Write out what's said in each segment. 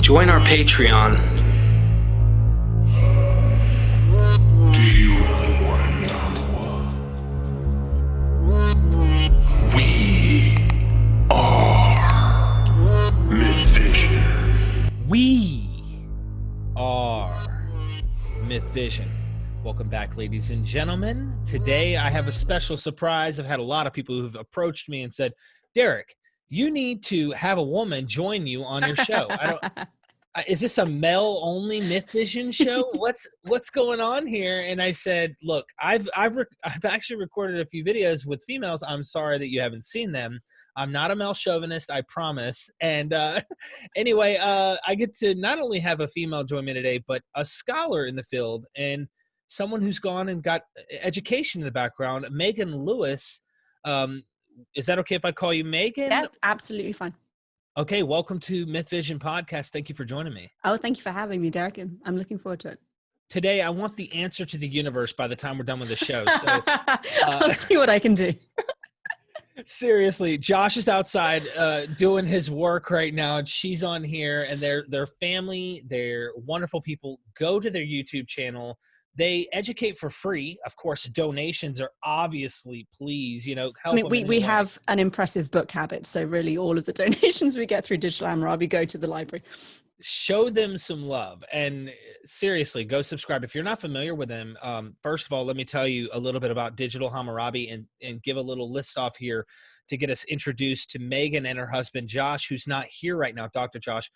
Join our Patreon. Do you really want to know? We are Myth Vision. We are Myth Vision. Welcome back, ladies and gentlemen. Today I have a special surprise. I've had a lot of people who've approached me and said, Derek, you need to have a woman join you on your show. Is this a male-only Myth Vision show? What's going on here? And I said, look, I've actually recorded a few videos with females. I'm sorry that you haven't seen them. I'm not a male chauvinist, I promise. And anyway, I get to not only have a female join me today, but a scholar in the field and someone who's gone and got education in the background, Megan Lewis. Is that okay if I call you Megan? Yeah, absolutely fine. Okay, welcome to Myth Vision Podcast. Thank you for joining me. Oh, thank you for having me, Derek. I'm looking forward to it. Today, I want the answer to the universe by the time we're done with the show. So I'll see what I can do. Seriously, Josh is outside doing his work right now. She's on here, and their family, they're wonderful people. Go to their YouTube channel. They educate for free. Of course, donations are obviously, please, help. I mean, we have an impressive book habit. So really all of the donations we get through Digital Hammurabi go to the library. Show them some love. And seriously, go subscribe. If you're not familiar with them, first of all, let me tell you a little bit about Digital Hammurabi and give a little list off here to get us introduced to Megan and her husband, Josh, who's not here right now, Dr. Josh.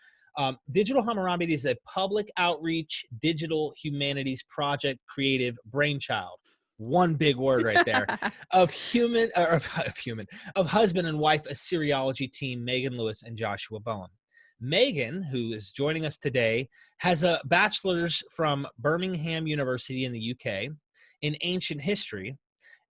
Digital Hammurabi is a public outreach digital humanities project creative brainchild. One big word right there of husband and wife Assyriology team Megan Lewis and Joshua Bowen. Megan, who is joining us today, has a bachelor's from Birmingham University in the UK in ancient history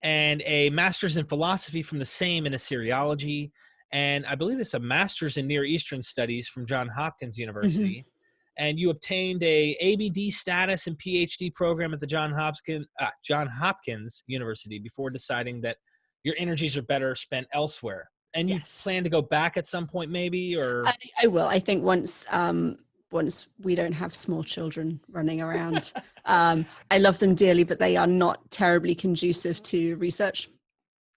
and a master's in philosophy from the same in Assyriology. And I believe it's a master's in Near Eastern Studies from Johns Hopkins University. Mm-hmm. And you obtained a ABD status and PhD program at the Johns Hopkins University before deciding that your energies are better spent elsewhere. And you plan to go back at some point, maybe, or I will. I think once we don't have small children running around. I love them dearly, but they are not terribly conducive to research.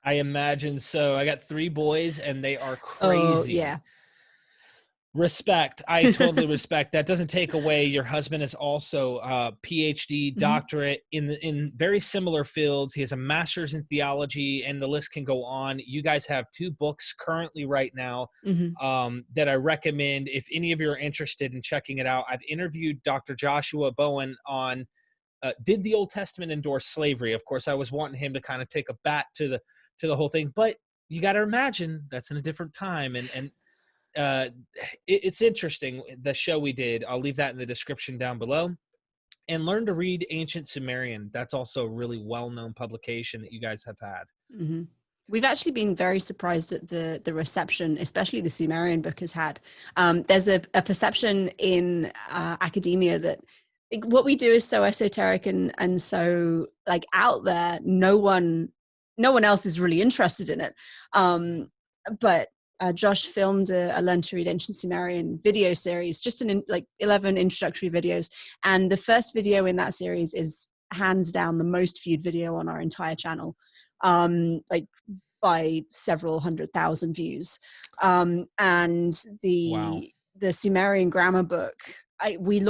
I imagine so. I got 3 boys and they are crazy. Oh, yeah. Respect. I totally respect. That doesn't take away. Your husband is also a PhD doctorate in very similar fields. He has a master's in theology and the list can go on. You guys have 2 books currently right now that I recommend if any of you are interested in checking it out. I've interviewed Dr. Joshua Bowen on did the Old Testament endorse slavery? Of course, I was wanting him to kind of take a bat to the whole thing, but you got to imagine that's in a different time. And it's interesting. The show we did, I'll leave that in the description down below, and learn to read ancient Sumerian. That's also a really well-known publication that you guys have had. Mm-hmm. We've actually been very surprised at the reception, especially the Sumerian book has had. There's a perception in academia that what we do is so esoteric and so like out there, no one else is really interested in it. But Josh filmed a Learn to Read Ancient Sumerian video series, just 11 introductory videos. And the first video in that series is hands down the most viewed video on our entire channel, by several 100,000 views. And the Sumerian grammar book, we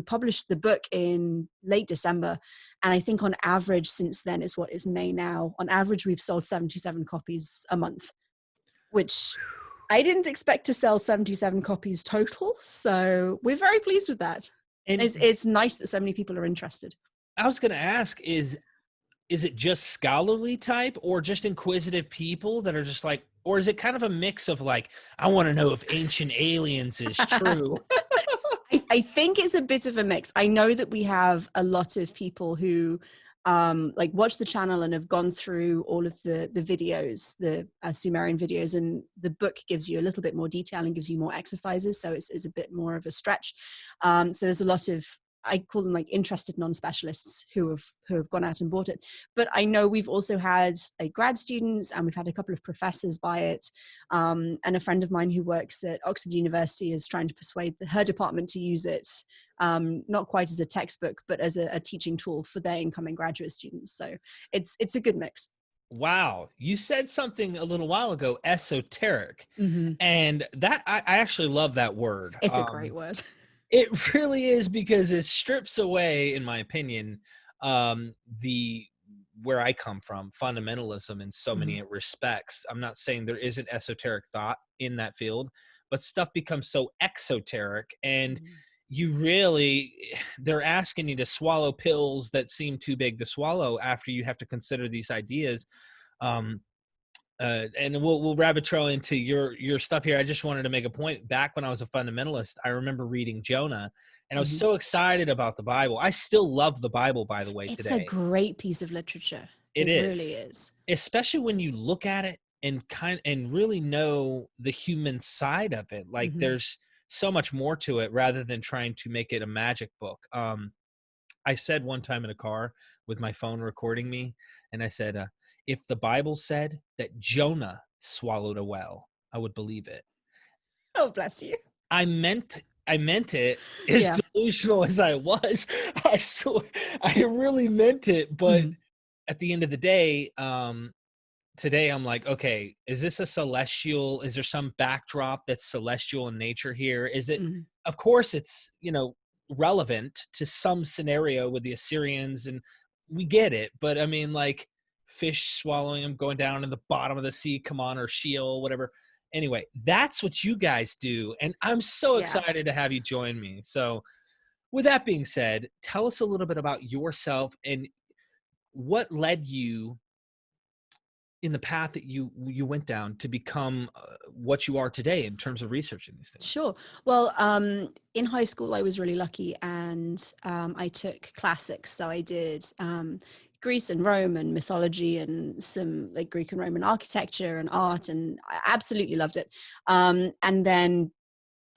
published the book in late December. And I think on average since then is what is May now. On average, we've sold 77 copies a month, which I didn't expect to sell 77 copies total. So we're very pleased with that. And it's nice that so many people are interested. I was going to ask, is it just scholarly type or just inquisitive people that are just like, or is it kind of a mix of like, I want to know if ancient aliens is true? I think it's a bit of a mix. I know that we have a lot of people who watch the channel and have gone through all of the videos, the Sumerian videos, and the book gives you a little bit more detail and gives you more exercises. So it's a bit more of a stretch. So there's a lot of I call them like interested non-specialists who have gone out and bought it. But I know we've also had grad students, and we've had a couple of professors buy it. And a friend of mine who works at Oxford University is trying to persuade her department to use it, not quite as a textbook, but as a teaching tool for their incoming graduate students. So it's a good mix. Wow. You said something a little while ago, esoteric. Mm-hmm. And that I actually love that word. It's a great word. It really is, because it strips away, in my opinion, the where I come from, fundamentalism in so many respects. I'm not saying there isn't esoteric thought in that field, but stuff becomes so exoteric, and you really, they're asking you to swallow pills that seem too big to swallow after you have to consider these ideas. And we'll rabbit trail into your stuff here. I just wanted to make a point. Back when I was a fundamentalist, I remember reading Jonah, and I was so excited about the Bible. I still love the Bible, by the way, It's today. a great piece of literature. It really is. Especially when you look at it and really know the human side of it. Like there's so much more to it, rather than trying to make it a magic book. I said one time in a car with my phone recording me, and I said, if the Bible said that Jonah swallowed a whale, I would believe it. Oh, bless you. I meant it, as delusional as I was. I swear, I really meant it. But at the end of the day, today I'm like, okay, is this a celestial? Is there some backdrop that's celestial in nature here? Is it, of course it's, relevant to some scenario with the Assyrians, and we get it. But I mean, like, fish swallowing them, going down in the bottom of the sea, come on, or Sheol, whatever. Anyway, that's what you guys do, and I'm so excited to have you join me. So with that being said, tell us a little bit about yourself and what led you in the path that you went down to become what you are today in terms of researching these things. Sure. Well, in high school, I was really lucky, and I took classics. So I did Greece and Rome and mythology and some like Greek and Roman architecture and art, and I absolutely loved it. And then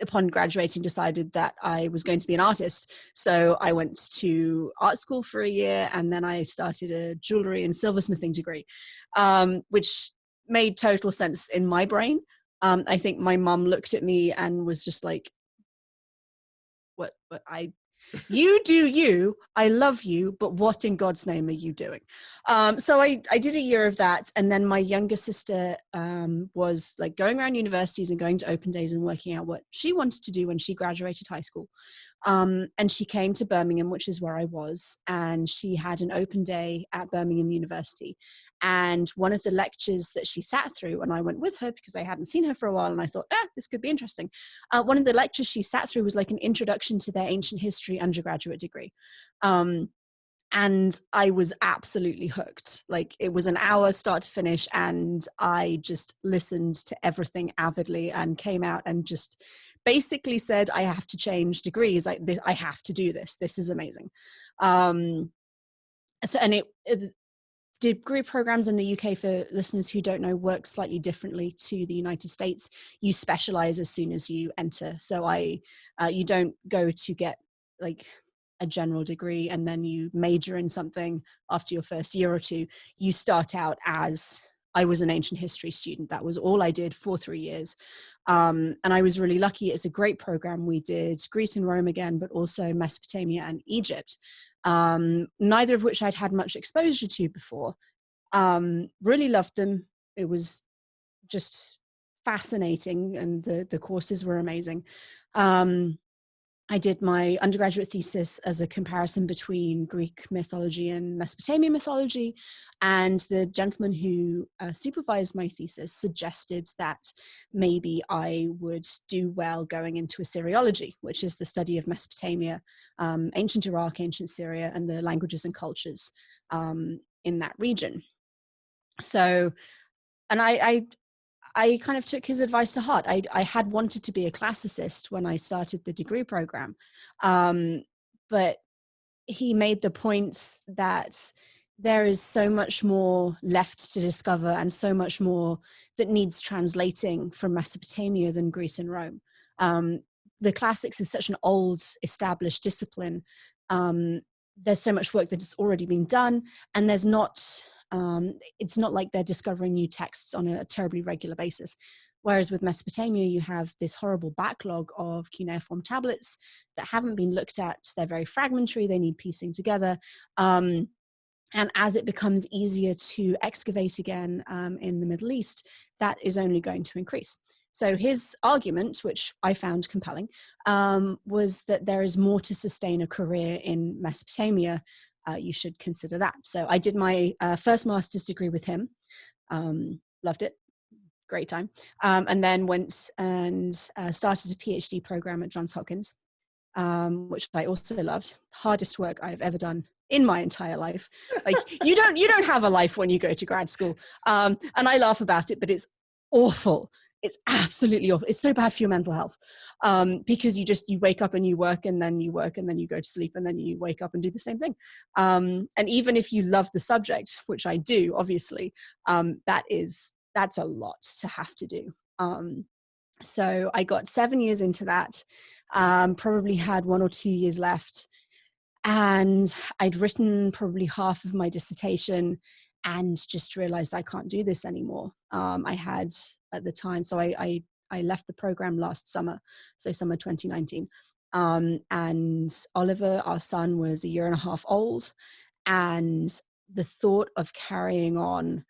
upon graduating, decided that I was going to be an artist. So I went to art school for a year, and then I started a jewelry and silversmithing degree, which made total sense in my brain. I think my mom looked at me and was just like, you do you, I love you, but what in God's name are you doing? So I did a year of that. And then my younger sister was like going around universities and going to open days and working out what she wanted to do when she graduated high school. And she came to Birmingham, which is where I was, and she had an open day at Birmingham University. And one of the lectures that she sat through, and I went with her because I hadn't seen her for a while, and I thought, this could be interesting. One of the lectures she sat through was like an introduction to their ancient history undergraduate degree. And I was absolutely hooked. Like, it was an hour start to finish, and I just listened to everything avidly and came out and just basically said, I have to change degrees. I have to do this. This is amazing. Degree programs in the UK, for listeners who don't know, work slightly differently to the United States. You specialize as soon as you enter. So you don't go to get like a general degree and then you major in something after your first year or two. You start out as, I was an ancient history student. That was all I did for 3 years. And I was really lucky. It's a great program. We did Greece and Rome again, but also Mesopotamia and Egypt, neither of which I'd had much exposure to before. Really loved them. It was just fascinating, and the courses were amazing. I did my undergraduate thesis as a comparison between Greek mythology and Mesopotamian mythology, and the gentleman who supervised my thesis suggested that maybe I would do well going into Assyriology, which is the study of Mesopotamia, ancient Iraq, ancient Syria, and the languages and cultures in that region. So, and I kind of took his advice to heart. I had wanted to be a classicist when I started the degree program, but he made the point that there is so much more left to discover and so much more that needs translating from Mesopotamia than Greece and Rome. The classics is such an old, established discipline there's so much work that has already been done, and there's not, it's not like they're discovering new texts on a terribly regular basis. Whereas with Mesopotamia, you have this horrible backlog of cuneiform tablets that haven't been looked at. They're very fragmentary, they need piecing together. And as it becomes easier to excavate again in the Middle East, that is only going to increase. So his argument, which I found compelling, was that there is more to sustain a career in Mesopotamia. You should consider that. So I did my first master's degree with him. Loved it. Great time. And then went and started a PhD program at Johns Hopkins, which I also loved. Hardest work I've ever done in my entire life. Like you don't have a life when you go to grad school. And I laugh about it, but it's awful. It's absolutely awful. It's so bad for your mental health, because you wake up and you work, and then you work, and then you go to sleep, and then you wake up and do the same thing. And even if you love the subject, which I do, obviously, that's a lot to have to do. So I got 7 years into that, probably had 1 or 2 years left. And I'd written probably half of my dissertation and just realized I can't do this anymore. I had at the time, so I left the program last summer, so summer 2019. And Oliver, our son, was 1.5 years old. And the thought of carrying on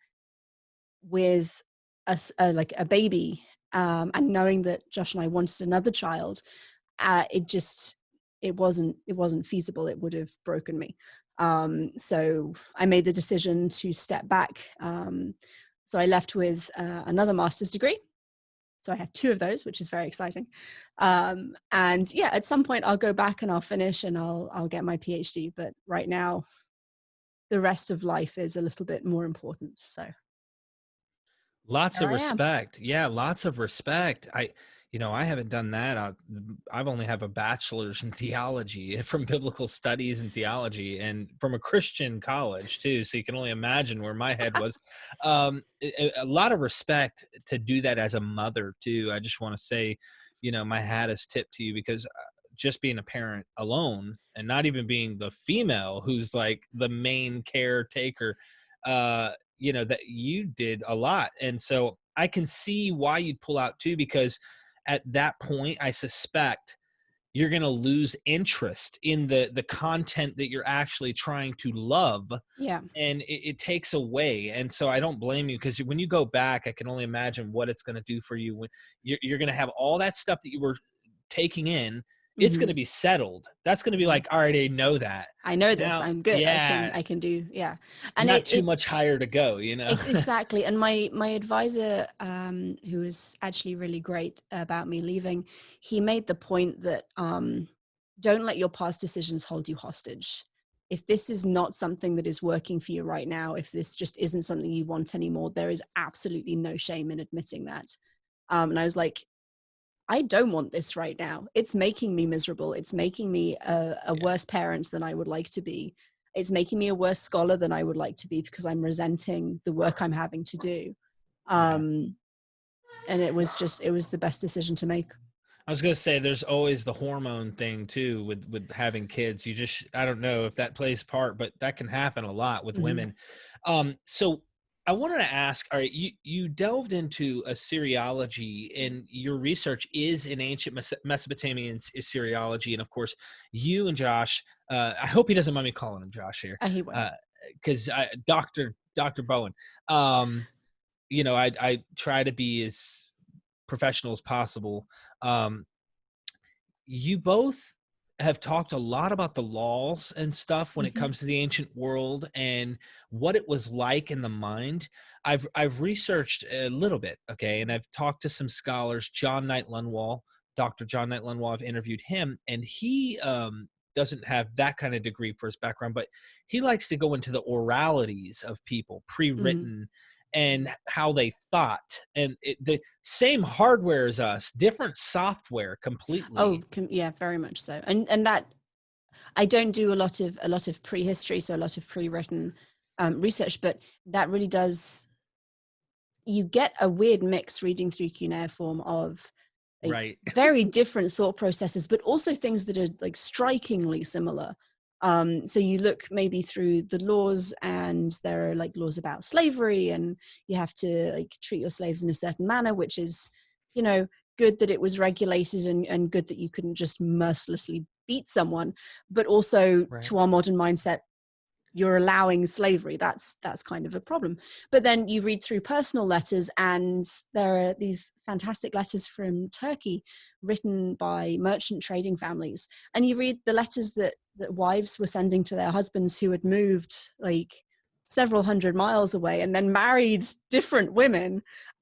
with a baby, and knowing that Josh and I wanted another child, it wasn't feasible. It would have broken me. So I made the decision to step back. So I left with another master's degree. So I have 2 of those, which is very exciting. And yeah, at some point I'll go back and I'll finish and I'll get my PhD. But right now, the rest of life is a little bit more important. So Lots there of I am. respect. Yeah, lots of respect. I haven't done that. I've only have a bachelor's in theology from biblical studies and theology, and from a Christian college too. So you can only imagine where my head was. A lot of respect to do that as a mother too. I just want to say, my hat is tipped to you, because just being a parent alone, and not even being the female who's like the main caretaker, that you did a lot. And so I can see why you'd pull out too, because at that point, I suspect you're going to lose interest in the content that you're actually trying to love. Yeah. And it takes away. And so I don't blame you, because when you go back, I can only imagine what it's going to do for you. When you're going to have all that stuff that you were taking in, it's going to be settled. That's going to be like, all right, I know that. I know this. Now, I'm good. yeah, I can do. Yeah. And not too much higher to go, Exactly. And my advisor, who was actually really great about me leaving, he made the point that don't let your past decisions hold you hostage. If this is not something that is working for you right now, if this just isn't something you want anymore, there is absolutely no shame in admitting that. And I was like, I don't want this right now. It's making me miserable. It's making me a worse parent than I would like to be. It's making me a worse scholar than I would like to be, because I'm resenting the work I'm having to do. And it was the best decision to make. I was going to say, there's always the hormone thing too with having kids. I don't know if that plays part, but that can happen a lot with women. So I wanted to ask, all right, you delved into Assyriology, and your research is in ancient Mesopotamian Assyriology. And of course, you and Josh, I hope he doesn't mind me calling him Josh here. He will. Because Dr. Bowen, I try to be as professional as possible. You both have talked a lot about the laws and stuff when it comes to the ancient world and what it was like in the mind. I've researched a little bit, okay, and I've talked to some scholars. John Knight Lundwall, Dr. John Knight Lundwall, I've interviewed him, and he doesn't have that kind of degree for his background, but he likes to go into the oralities of people, pre-written, and how they thought. And the same hardware as us, different software completely. Oh, yeah, very much so. And that, I don't do a lot of prehistory, so a lot of pre-written research, but that really does, you get a weird mix reading through cuneiform of right, very different thought processes, but also things that are like strikingly similar. So you look maybe through the laws, and there are like laws about slavery, and you have to like treat your slaves in a certain manner, which is, you know, good that it was regulated, and good that you couldn't just mercilessly beat someone. But also, Right. to our modern mindset, you're allowing slavery. That's kind of a problem. But then you read through personal letters, and there are these fantastic letters from Turkey written by merchant trading families, and you read the letters that wives were sending to their husbands who had moved like several hundred miles away and then married different women,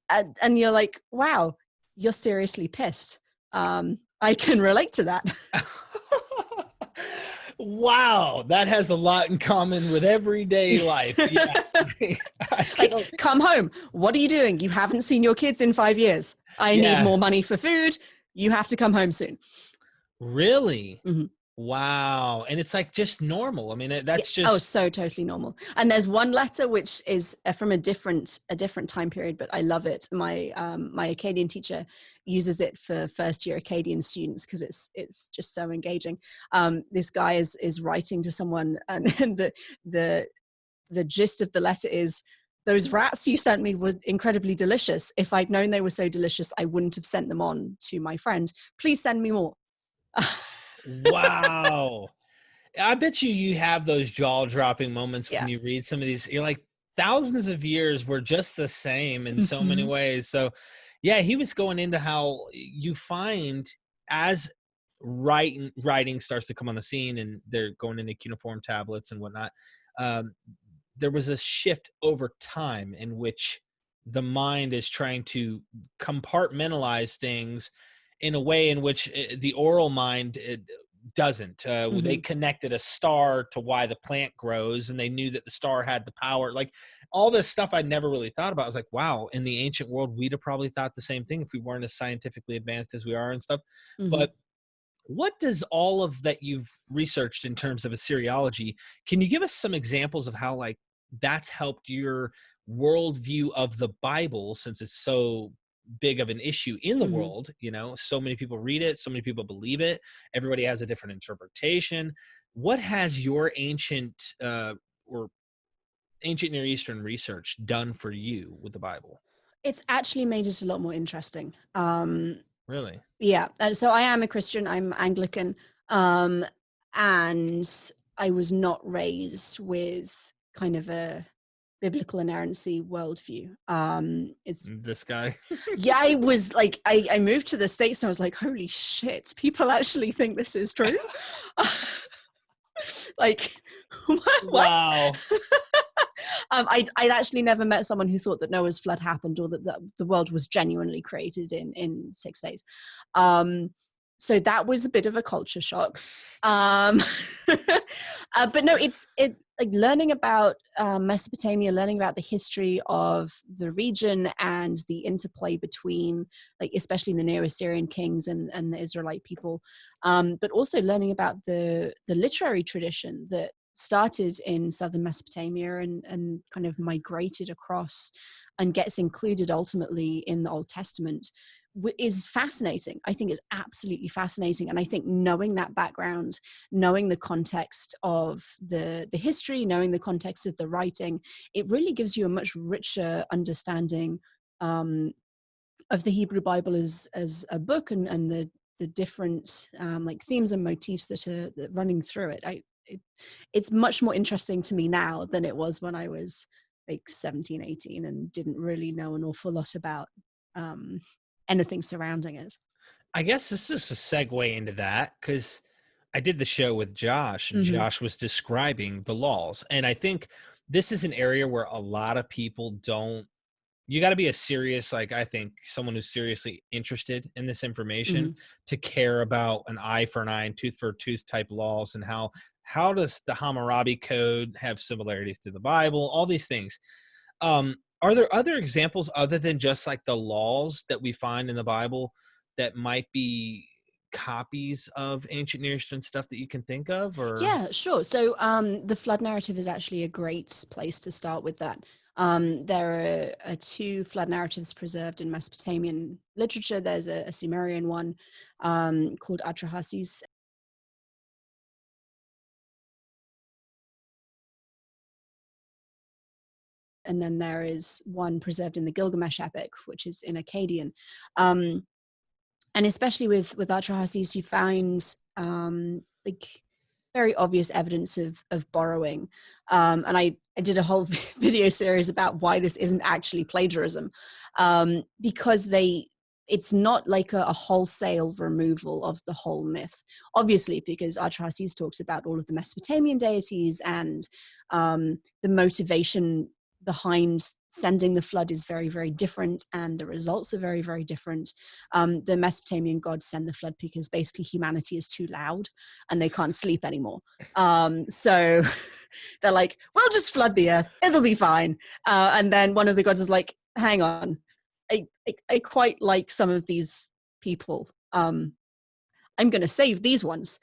and you're like, wow, you're seriously pissed. I can relate to that. Wow, that has a lot in common with everyday life. Yeah. Like, come home. What are you doing? You haven't seen your kids in 5 years. I need Yeah. more money for food. You have to come home soon. Really? Mhm. Wow. And it's like just normal. I mean, that's Yeah. Oh, just so totally normal. And there's one letter which is from a different time period, but I love it. My Akkadian teacher uses it for first year Akkadian students because it's just so engaging. This guy is writing to someone, and the gist of the letter is, those rats you sent me were incredibly delicious. If I'd known they were so delicious, I wouldn't have sent them on to my friend. Please send me more. wow. I bet you have those jaw-dropping moments when Yeah. you read some of these. You're like, thousands of years were just the same in so many Mhm. ways. So, yeah, he was going into how you find as writing starts to come on the scene, and they're going into cuneiform tablets and whatnot. Um, there was a shift over time in which the mind is trying to compartmentalize things in a way in which the oral mind doesn't. They Mhm. connected a star to why the plant grows, and they knew that the star had the power. Like all this stuff I never really thought about. I was like, wow, in the ancient world, we'd have probably thought the same thing if we weren't as scientifically advanced as we are and stuff. Mhm. But what does all of that you've researched in terms of Assyriology, can you give us some examples of how like that's helped your worldview of the Bible, since it's so big of an issue in the Mhm. world? You know, so many people read it, so many people believe it, everybody has a different interpretation. What has your or ancient Near Eastern research done for you with the Bible? It's actually made it a lot more interesting. Really? Yeah. And so I am a Christian. I'm Anglican. Um, and I was not raised with kind of a biblical inerrancy worldview. It's This guy? Yeah, I was like, I moved to the States and I was like, holy shit, people actually think this is true. Like, what? Wow. I'd actually never met someone who thought that Noah's flood happened, or that the world was genuinely created in 6 days. So that was a bit of a culture shock. But no, it like learning about Mesopotamia, learning about the history of the region and the interplay between, like, especially the Neo-Assyrian kings and the Israelite people, but also learning about the literary tradition that started in southern Mesopotamia and kind of migrated across and gets included ultimately in the Old Testament is fascinating. I think it's absolutely fascinating. And I think knowing that background, knowing the context of the history, knowing the context of the writing, it really gives you a much richer understanding of the Hebrew Bible as a book, and the different like themes and motifs that are running through it. It's much more interesting to me now than it was when I was like 17, 18 and didn't really know an awful lot about um, anything surrounding it. I guess this is a segue into that, because I did the show with Josh, and Mm-hmm. Josh was describing the laws. And I think this is an area where a lot of people don't, you got to be a serious, like, I think someone who's seriously interested in this information Mm-hmm. to care about an eye for an eye and tooth for a tooth type laws, and how does the Hammurabi code have similarities to the Bible, all these things. Are there other examples other than just like the laws that we find in the Bible that might be copies of ancient Near Eastern stuff that you can think of? Or Yeah, sure. So the flood narrative is actually a great place to start with that. There are two flood narratives preserved in Mesopotamian literature. There's a Sumerian one called Atrahasis, and then there is one preserved in the Gilgamesh Epic, which is in Akkadian. And especially with Atrahasis, you find like very obvious evidence of borrowing. And I did a whole video series about why this isn't actually plagiarism, because it's not like a wholesale removal of the whole myth, obviously, because Atrahasis talks about all of the Mesopotamian deities, and the motivation behind sending the flood is very, very different, and the results are very, very different. The Mesopotamian gods send the flood because basically humanity is too loud and they can't sleep anymore. So they're like, we'll just flood the earth, it'll be fine. And then one of the gods is like, hang on, I quite like some of these people. I'm going to save these ones.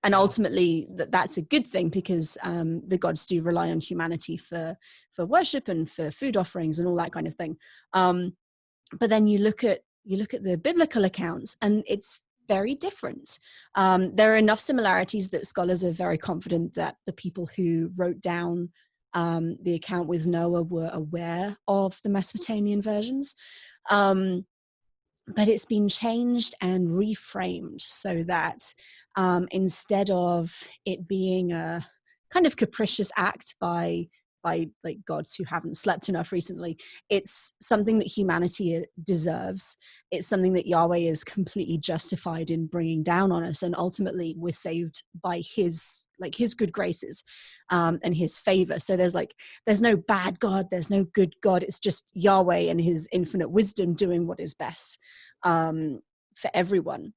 And ultimately that's a good thing, because the gods do rely on humanity for worship and for food offerings and all that kind of thing. But then you look at the biblical accounts, and it's very different. There are enough similarities that scholars are very confident that the people who wrote down the account with Noah were aware of the Mesopotamian versions. But it's been changed and reframed so that instead of it being a kind of capricious act by like gods who haven't slept enough recently, it's something that humanity deserves. It's something that Yahweh is completely justified in bringing down on us, and ultimately we're saved by his good graces and his favor. So there's no bad God, there's no good God. It's just Yahweh and his infinite wisdom doing what is best for everyone,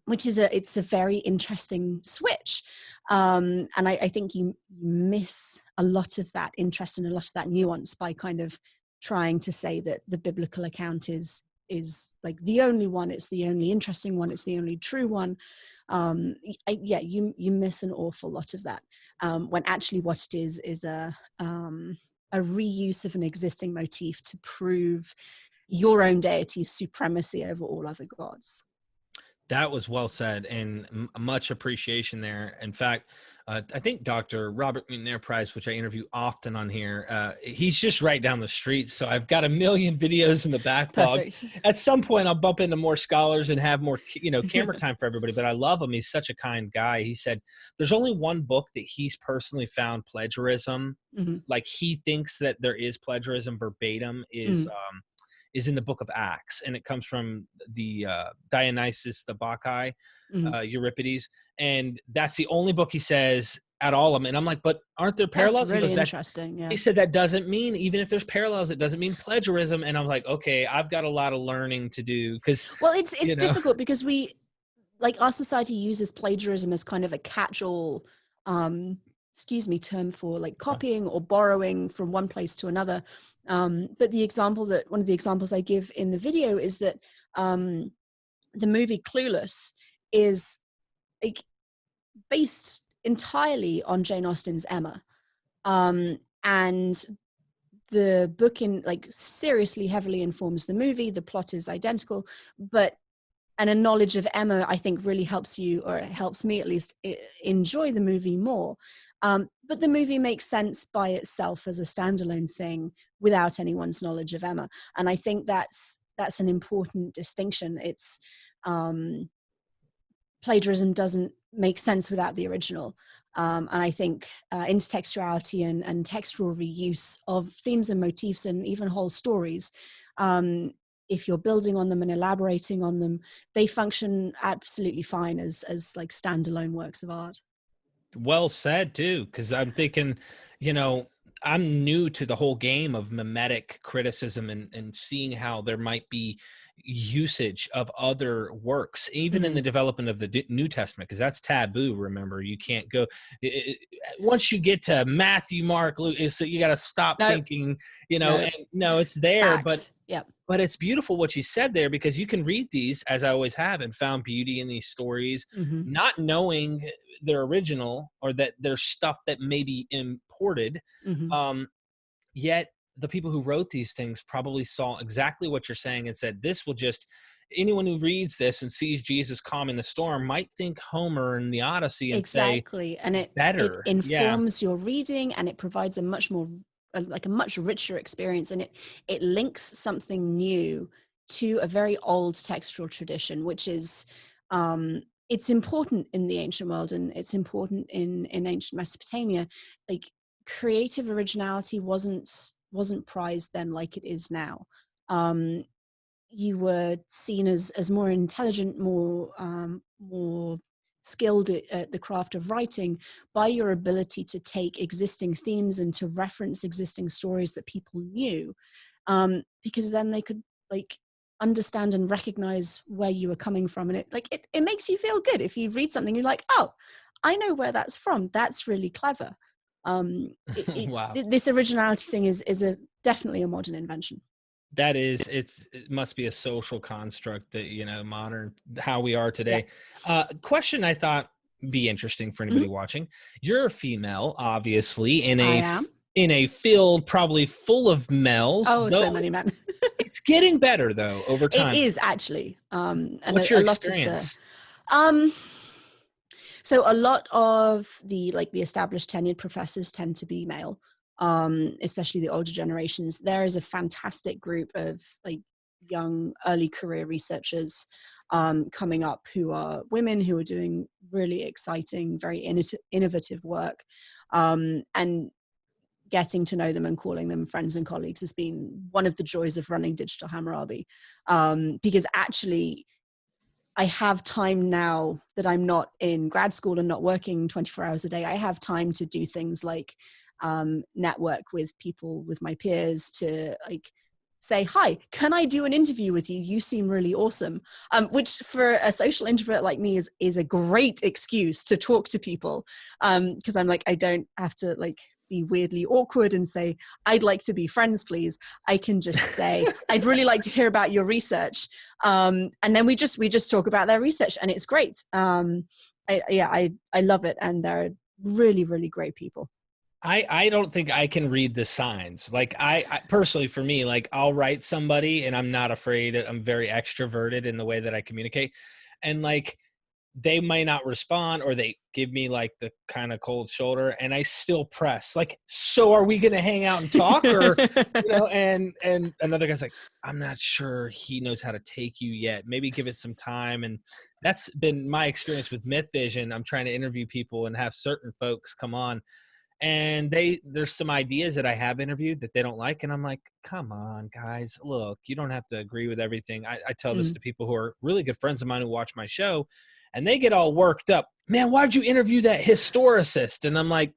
which is it's a very interesting switch. And I think you miss a lot of that interest and a lot of that nuance by kind of trying to say that the biblical account is like the only one, it's the only interesting one, it's the only true one. You miss an awful lot of that, when actually what it is a reuse of an existing motif to prove your own deity's supremacy over all other gods. That was well said, and much appreciation there. In fact, I think Dr. Robert McNair Price, which I interview often on here, he's just right down the street. So I've got a million videos in the backlog. Perfect. At some point, I'll bump into more scholars and have more, camera time for everybody. But I love him. He's such a kind guy. He said there's only one book that he's personally found plagiarism. Mm-hmm. Like he thinks that there is plagiarism verbatim is in the book of Acts, and it comes from the Dionysius the Bacchae, Euripides, and that's the only book he says at all of them. And I'm like, but aren't there parallels? That's really interesting. Yeah. He said that doesn't mean, even if there's parallels, it doesn't mean plagiarism. And I'm like, okay, I've got a lot of learning to do, because it's difficult, because our society uses plagiarism as kind of a catch-all term for like copying or borrowing from one place to another. But one of the examples I give in the video is that the movie Clueless is like based entirely on Jane Austen's Emma. And the book seriously heavily informs the movie. The plot is identical, and a knowledge of Emma, I think, really helps you, or it helps me at least, enjoy the movie more. But the movie makes sense by itself as a standalone thing without anyone's knowledge of Emma. And I think that's an important distinction. It's plagiarism doesn't make sense without the original. And I think intertextuality and textual reuse of themes and motifs and even whole stories, if you're building on them and elaborating on them, they function absolutely fine as like standalone works of art. Well said too, because I'm thinking, I'm new to the whole game of mimetic criticism and seeing how there might be usage of other works, even in the development of the New Testament, because that's taboo. Remember, you can't go once you get to Matthew, Mark, Luke, so you got to stop thinking, and no, it's there. Facts. But it's beautiful what you said there, because you can read these, as I always have, and found beauty in these stories, not knowing their original, or that there's stuff that may be imported. Yet the people who wrote these things probably saw exactly what you're saying and said, this will just, anyone who reads this and sees Jesus calming the storm might think Homer and the Odyssey and exactly. say, and it better. It informs your reading, and it provides a much more like a much richer experience, and it links something new to a very old textual tradition, which is it's important in the ancient world, and it's important in ancient Mesopotamia. Like, creative originality wasn't prized then like it is now. You were seen as more intelligent, more skilled at the craft of writing by your ability to take existing themes and to reference existing stories that people knew, because then they could like understand and recognize where you were coming from. And it makes you feel good if you read something, you're like, oh, I know where that's from. That's really clever. Wow. This originality thing is definitely a modern invention. That is, it must be a social construct that, you know, modern, how we are today. Question I thought be interesting for anybody watching. You're a female, obviously, in I am. in a field probably full of males. Oh, so many men. It's getting better though over time. It is actually. And what's your experience? So a lot of the established tenured professors tend to be male, especially the older generations. There is a fantastic group of like young early career researchers coming up who are women who are doing really exciting, very innovative work, and getting to know them and calling them friends and colleagues has been one of the joys of running Digital Hammurabi, because actually I have time now that I'm not in grad school and not working 24 hours a day. I have time to do things like network with people, with my peers, to like say, hi, can I do an interview with you? You seem really awesome. Which for a social introvert like me is a great excuse to talk to people. Because I'm like, I don't have to like be weirdly awkward and say, I'd like to be friends, please. I can just say, I'd really like to hear about your research. And then we just talk about their research, and it's great. I love it. And they're really, really great people. I don't think I can read the signs. Like I personally, for me, like I'll write somebody and I'm not afraid. I'm very extroverted in the way that I communicate. And like, they might not respond, or they give me like the kind of cold shoulder, and I still press like, so are we going to hang out and talk? Or, you know, and another guy's like, I'm not sure he knows how to take you yet. Maybe give it some time. And that's been my experience with Myth Vision. I'm trying to interview people and have certain folks come on, and there's some ideas that I have interviewed that they don't like. And I'm like, come on, guys, look, you don't have to agree with everything. I tell this to people who are really good friends of mine who watch my show, and they get all worked up. Man, why'd you interview that historicist? And I'm like,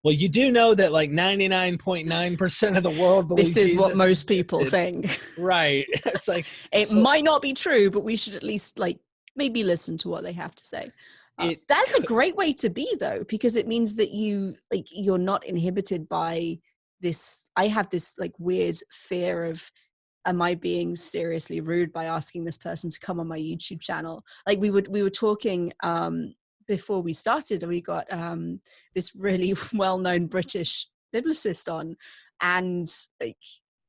well, you do know that like 99.9% of the world believes this is Jesus what most people existed. think. Right. It's like, it might not be true, but we should at least like maybe listen to what they have to say. That's a great way to be, though, because it means that you're not inhibited by this. I have this like weird fear of, am I being seriously rude by asking this person to come on my YouTube channel? Like we were talking before we started, and we got this really well-known British biblicist on, and like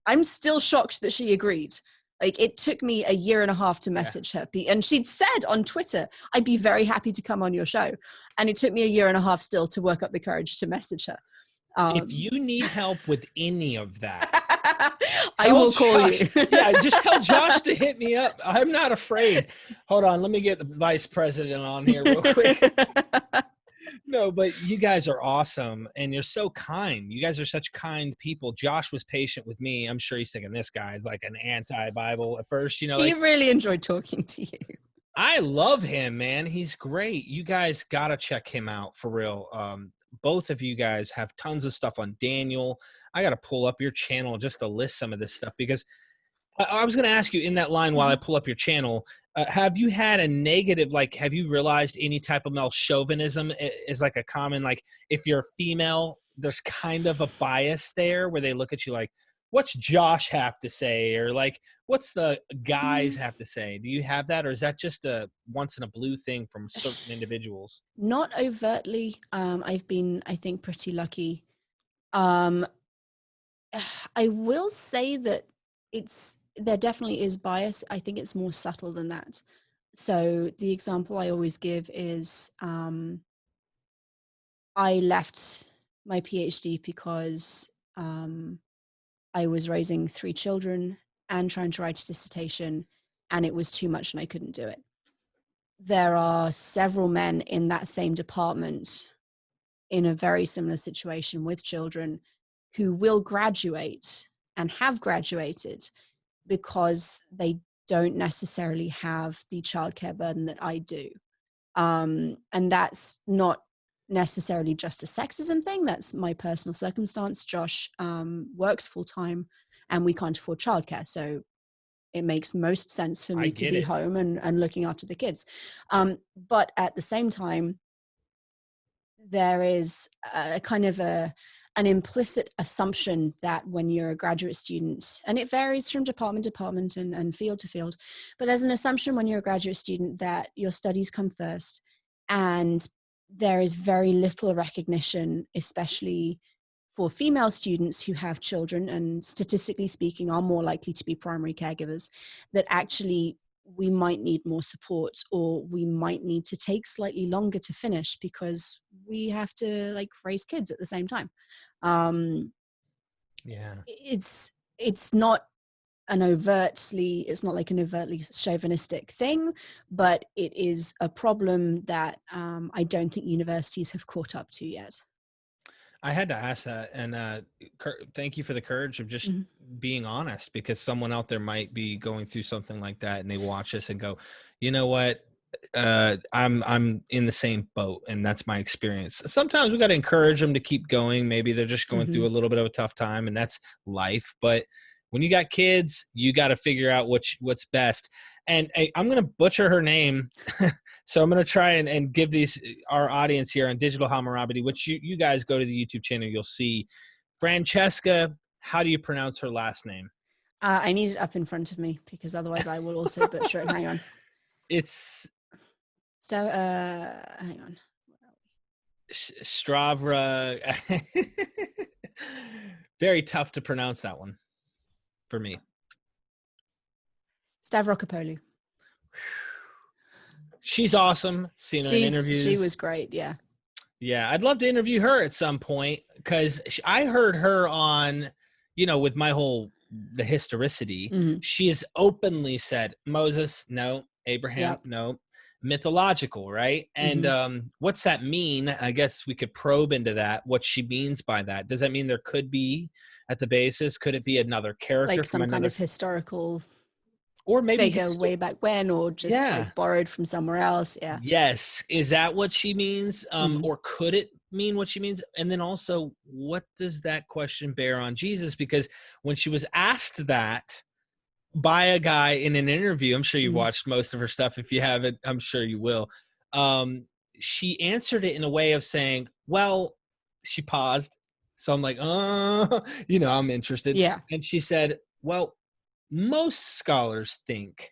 I'm still shocked that she agreed. Like, it took me a year and a half to message her. And she'd said on Twitter, I'd be very happy to come on your show. And it took me a year and a half still to work up the courage to message her. If you need help with any of that, I will call you. Yeah, just tell Josh to hit me up. I'm not afraid. Hold on, let me get the vice president on here real quick. No, but you guys are awesome, and you're so kind. You guys are such kind people. Josh was patient with me. I'm sure he's thinking this guy is like an anti-Bible at first, you know. He like, really enjoyed talking to you. I love him, man. He's great. You guys gotta check him out for real. Both of you guys have tons of stuff on Daniel. I gotta pull up your channel just to list some of this stuff, because I was going to ask you in that line while I pull up your channel, have you had a negative, like, have you realized any type of male chauvinism is like a common, like, if you're female, there's kind of a bias there where they look at you like, what's Josh have to say? Or like, what's the guys have to say? Do you have that? Or is that just a once in a blue thing from certain individuals? Not overtly. I've been, I think, pretty lucky. I will say that there definitely is bias. I think it's more subtle than that. So the example I always give is I left my PhD because I was raising 3 children and trying to write a dissertation, and it was too much and I couldn't do it. There are several men in that same department in a very similar situation with children who will graduate and have graduated because they don't necessarily have the childcare burden that I do. And that's not necessarily just a sexism thing. That's my personal circumstance. Josh works full time and we can't afford childcare. So it makes most sense for me to be home and looking after the kids. But at the same time, there is a kind of an implicit assumption that when you're a graduate student, and it varies from department to department and field to field, but there's an assumption when you're a graduate student that your studies come first, and there is very little recognition, especially for female students who have children and statistically speaking are more likely to be primary caregivers, that actually we might need more support, or we might need to take slightly longer to finish because we have to like raise kids at the same time. Yeah, it's not it's not like an overtly chauvinistic thing, but it is a problem that I don't think universities have caught up to yet. I had to ask that, and thank you for the courage of just being honest, because someone out there might be going through something like that, and they watch this and go, you know what, I'm in the same boat, and that's my experience. Sometimes we got to encourage them to keep going. Maybe they're just going through a little bit of a tough time, and that's life. But when you got kids, you got to figure out what's best. And I'm going to butcher her name. So I'm going to try and give our audience here on Digital Hammurabi, which you guys go to the YouTube channel, you'll see Francesca. How do you pronounce her last name? I need it up in front of me because otherwise I will also butcher it. Hang on. It's hang on. Stravra. Very tough to pronounce that one for me. Stavrokopoulou. She's awesome. Seen her in interviews. She was great. Yeah. Yeah. I'd love to interview her at some point, because I heard her on, with my the historicity, she has openly said Moses, no, Abraham, no, mythological, right? And what's that mean? I guess we could probe into that, what she means by that. Does that mean there could be at the basis, could it be another character, like some kind of historical, or maybe figure way back when, or just like borrowed from somewhere else? Yeah. Yes. Is that what she means? Or could it mean what she means? And then also, what does that question bear on Jesus? Because when she was asked that by a guy in an interview, I'm sure you've watched most of her stuff. If you haven't, I'm sure you will. She answered it in a way of saying, well, she paused. So I'm like, I'm interested. Yeah. And she said, well, most scholars think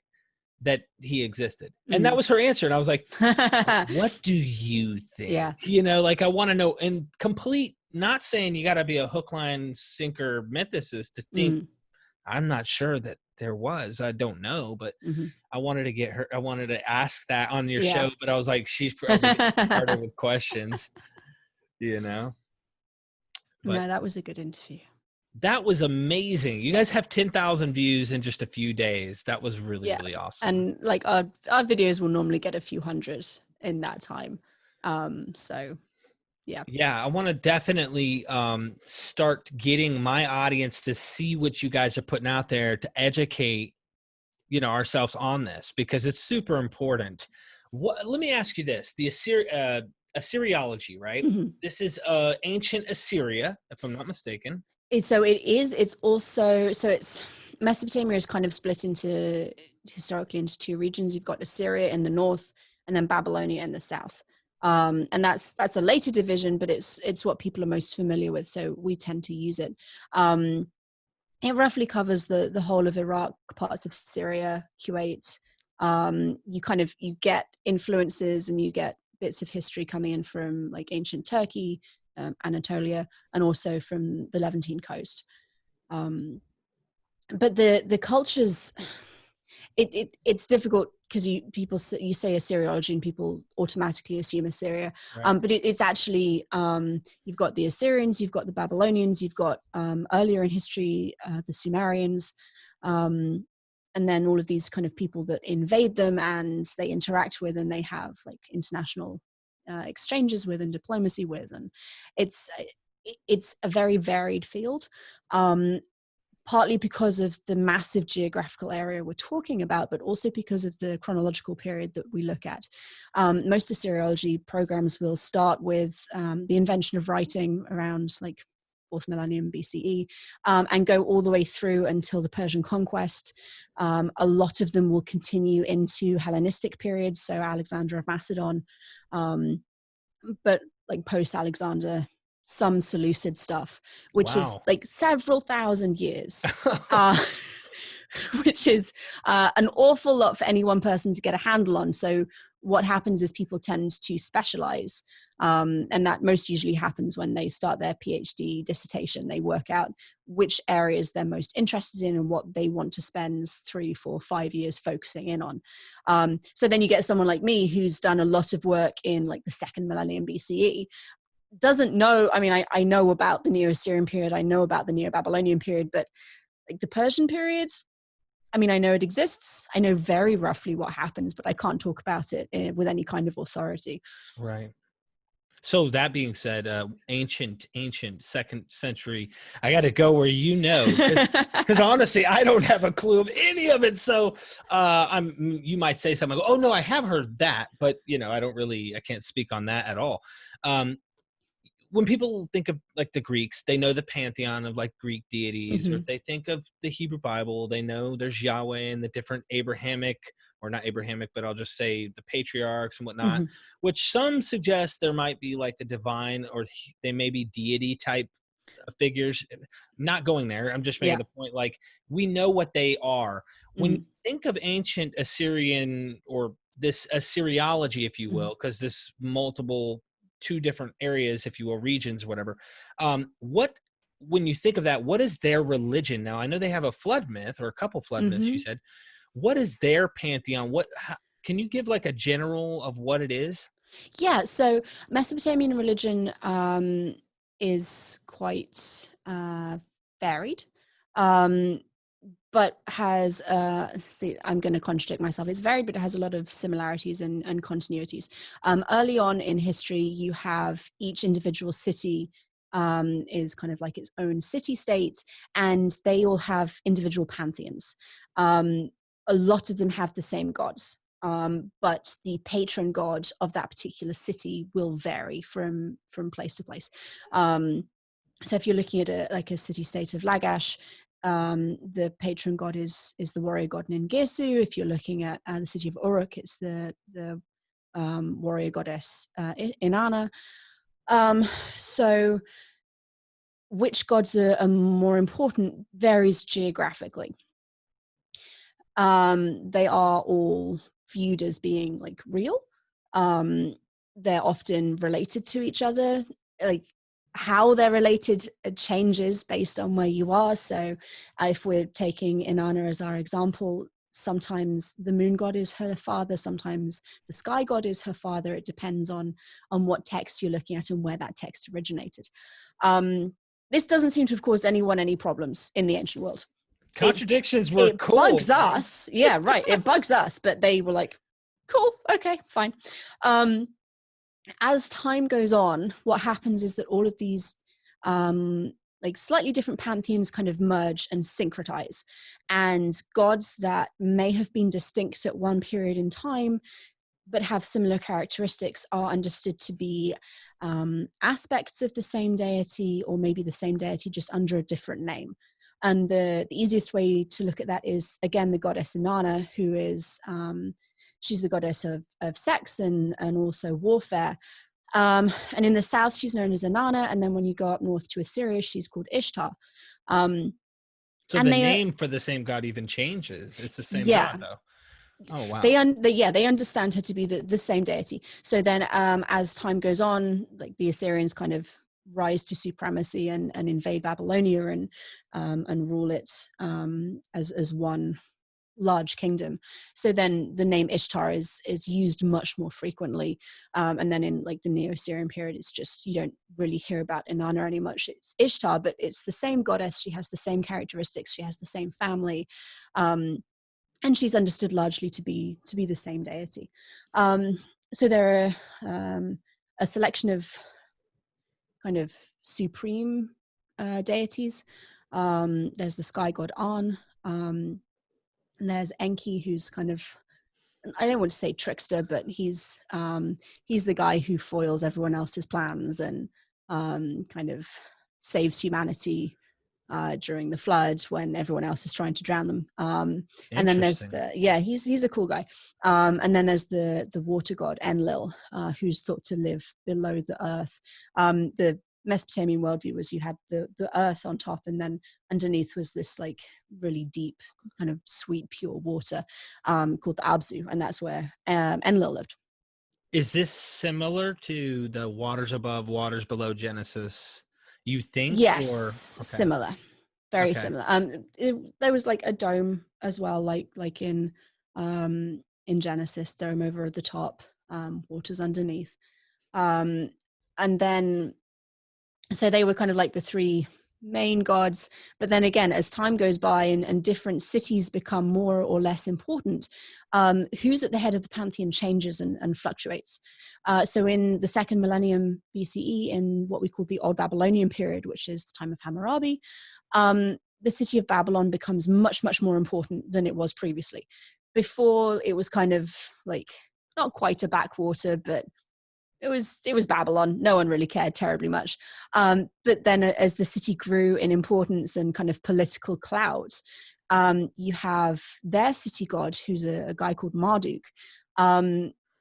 that he existed. And that was her answer. And I was like, what do you think? Yeah. I want to know, and complete, not saying you got to be a hook, line, sinker mythicist to think, I'm not sure that there was, I don't know, but I wanted to get her, I wanted to ask that on your show, but I was like, she's probably started with questions, But no, that was a good interview. That was amazing. You guys have 10,000 views in just a few days. That was really, really awesome. And like our videos will normally get a few hundred in that time. So yeah. Yeah, I want to definitely start getting my audience to see what you guys are putting out there to educate, ourselves on this, because it's super important. Let me ask you this. The Assyriology, right? This is ancient Assyria, if I'm not mistaken. It's Mesopotamia is kind of split historically into 2 regions. You've got Assyria in the north and then Babylonia in the south. And that's a later division, but it's what people are most familiar with. So we tend to use it. It roughly covers the whole of Iraq, parts of Syria, Kuwait. You get influences and you get bits of history coming in from like ancient Turkey, Anatolia, and also from the Levantine coast. But the cultures, it's difficult because you say Assyriology and people automatically assume Assyria, Right. but it's actually you've got the Assyrians, you've got the Babylonians, you've got earlier in history the Sumerians, and then all of these kind of people that invade them and they interact with, and they have like international exchanges with and diplomacy with, and it's a very varied field. Partly because of the massive geographical area we're talking about, but also because of the chronological period that we look at. Most Assyriology programs will start with the invention of writing around like 4th millennium BCE, and go all the way through until the Persian conquest. A lot of them will continue into Hellenistic periods, so Alexander of Macedon, but like post-Alexander, some Seleucid stuff, which is Wow. like several thousand years, which is an awful lot for any one person to get a handle on. So what happens is people tend to specialize, and that most usually happens when they start their PhD dissertation. They work out which areas they're most interested in and what they want to spend 3, 4, 5 years focusing in on. So then you get someone like me who's done a lot of work in like the 2nd millennium BCE, doesn't know, I mean, I know about the Neo-Assyrian period, I know about the Neo-Babylonian period, but like the Persian periods, I mean, I know it exists, I know very roughly what happens, but I can't talk about it with any kind of authority. Right. So that being said, ancient 2nd century, I got to go where because honestly, I don't have a clue of any of it. So you might say something, oh no, I have heard that, but I can't speak on that at all. When people think of like the Greeks, they know the pantheon of like Greek deities, or if they think of the Hebrew Bible, they know there's Yahweh and the different Abrahamic, or not Abrahamic, but I'll just say the patriarchs and whatnot, which some suggest there might be like a divine, or they may be deity type figures. Not going there. I'm just making the point, like, we know what they are. When you think of ancient Assyrian, or this Assyriology, if you will, because this multiple 2 different areas, if you will, regions, whatever. When you think of that, what is their religion? Now, I know they have a flood myth, or a couple flood myths, you said. What is their pantheon? Can you give like a general of what it is? Yeah, so Mesopotamian religion is quite varied. But has, I'm going to contradict myself, it's varied, but it has a lot of similarities and continuities. Early on in history, you have each individual city is kind of like its own city-state, and they all have individual pantheons. A lot of them have the same gods, but the patron god of that particular city will vary from place to place. So if you're looking at a city-state of Lagash, the patron god is the warrior god Ningesu. If you're looking at the city of Uruk, it's the warrior goddess Inanna. So which gods are more important varies geographically. They are all viewed as being like real. They're often related to each other. Like, how they're related changes based on where you are. So if we're taking Inanna as our example, sometimes the moon god is her father, sometimes the sky god is her father. It depends on what text you're looking at and where that text originated. This doesn't seem to have caused anyone any problems in the ancient world. Contradictions were cool. It bugs us. Yeah, right. It bugs us, but they were like, cool, okay, fine. As time goes on, what happens is that all of these like slightly different pantheons kind of merge and syncretize, and gods that may have been distinct at one period in time but have similar characteristics are understood to be aspects of the same deity, or maybe the same deity just under a different name. And the easiest way to look at that is, again, the goddess Inanna, who is she's the goddess of sex and also warfare. And in the south, she's known as Inanna. And then when you go up north to Assyria, she's called Ishtar. So the name for the same god even changes. It's the same god, though. Oh, wow. They understand her to be the same deity. So then as time goes on, like the Assyrians kind of rise to supremacy and invade Babylonia and rule it as one large kingdom. So then the name Ishtar is used much more frequently. And then in like the Neo-Assyrian period, it's just, you don't really hear about Inanna any much. It's Ishtar, but it's the same goddess. She has the same characteristics. She has the same family. And she's understood largely to be the same deity. So there are a selection of kind of supreme deities. There's the sky god An. And there's Enki, who's kind of, I don't want to say trickster, but he's the guy who foils everyone else's plans and kind of saves humanity during the flood when everyone else is trying to drown them. And then there's he's a cool guy. And then there's the water god Enlil, who's thought to live below the earth. The Mesopotamian worldview was you had the earth on top, and then underneath was this like really deep kind of sweet pure water called the 🀭, and that's where Enlil lived. Is this similar to the waters above, waters below Genesis, you think? Yes, or okay. Similar, very similar. There was like a dome as well, like in Genesis, dome over the top, waters underneath, and then so they were kind of like the three main gods. But then again, as time goes by and different cities become more or less important, who's at the head of the pantheon changes and fluctuates. So in the 2nd millennium BCE, in what we call the Old Babylonian period, which is the time of Hammurabi, the city of Babylon becomes much, much more important than it was previously. Before, it was kind of like not quite a backwater, but it was Babylon. No one really cared terribly much. But then as the city grew in importance and kind of political clout, you have their city god, who's a guy called Marduk,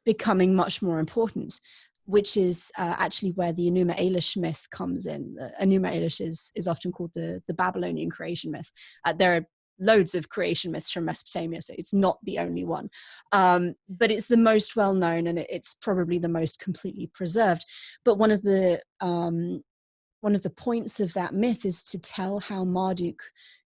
becoming much more important, which is actually where the Enuma Elish myth comes in. Enuma Elish is often called the Babylonian creation myth. There are loads of creation myths from Mesopotamia, so it's not the only one, but it's the most well known, and it's probably the most completely preserved. But one of the points of that myth is to tell how Marduk